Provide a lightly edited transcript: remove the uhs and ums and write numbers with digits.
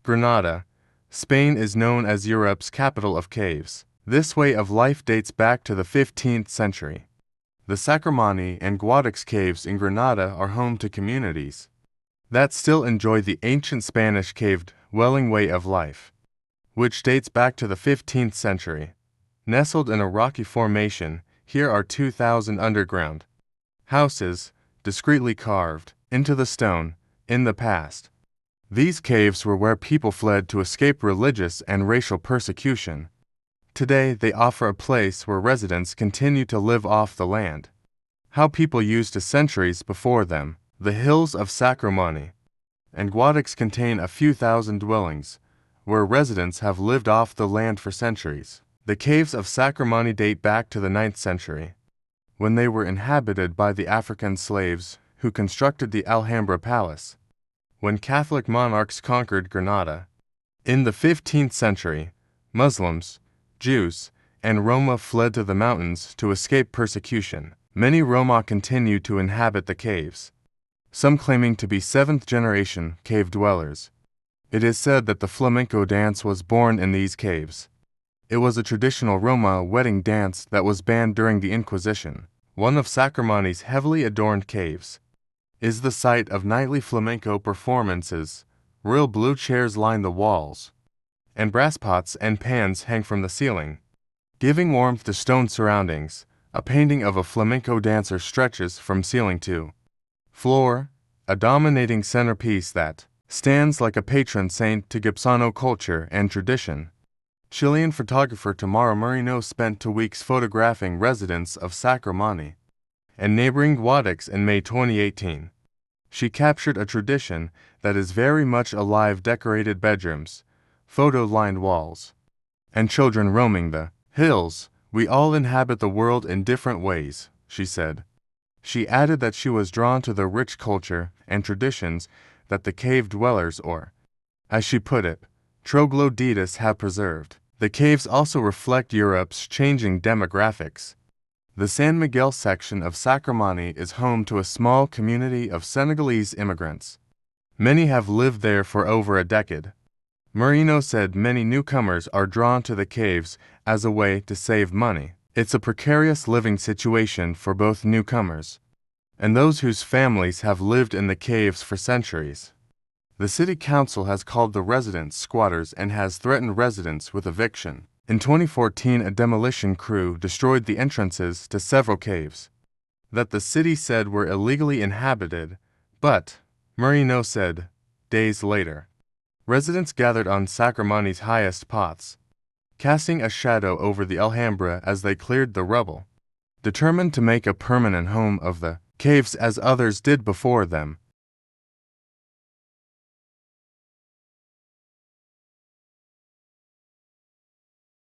Granada, Spain is known as Europe's capital of caves. This way of life dates back to the 15th century. The Sacramani and Guadix caves in Granada are home to communities that still enjoy the ancient Spanish cave-dwelling way of life, which dates back to the 15th century. Nestled in a rocky formation, here are 2,000 underground houses, discreetly carved into the stone. In the past, these caves were where people fled to escape religious and racial persecution. Today, they offer a place where residents continue to live off the land. How people used to centuries before them. The hills of Sacramani and Guadix contain a few thousand dwellings, where residents have lived off the land for centuries. The caves of Sacramani date back to the 9th century, when they were inhabited by the African slaves who constructed the Alhambra Palace. When Catholic monarchs conquered Granada in the 15th century, Muslims, Jews, and Roma fled to the mountains to escape persecution. Many Roma continue to inhabit the caves, some claiming to be seventh-generation cave dwellers. It is said that the flamenco dance was born in these caves. It was a traditional Roma wedding dance that was banned during the Inquisition. One of Sacramani's heavily adorned caves is the site of nightly flamenco performances. Royal blue chairs line the walls, and brass pots and pans hang from the ceiling, giving warmth to stone surroundings. A painting of a flamenco dancer stretches from ceiling to floor, a dominating centerpiece that stands like a patron saint to Gipsano culture and tradition. Chilean photographer Tamara Merino spent 2 weeks photographing residents of Sacramani and neighboring Guadix in May 2018. She captured a tradition that is very much alive: decorated bedrooms, photo-lined walls, and children roaming the hills. "We all inhabit the world in different ways," she said. She added that she was drawn to the rich culture and traditions that the cave dwellers, or, as she put it, troglodytes, have preserved. The caves also reflect Europe's changing demographics. The San Miguel section of Sacramani is home to a small community of Senegalese immigrants. Many have lived there for over a decade. Merino said many newcomers are drawn to the caves as a way to save money. It's a precarious living situation for both newcomers and those whose families have lived in the caves for centuries. The city council has called the residents squatters and has threatened residents with eviction. In 2014, a demolition crew destroyed the entrances to several caves that the city said were illegally inhabited, but, Merino said, days later, residents gathered on Sacramani's highest pots, casting a shadow over the Alhambra as they cleared the rubble. Determined to make a permanent home of the caves as others did before them,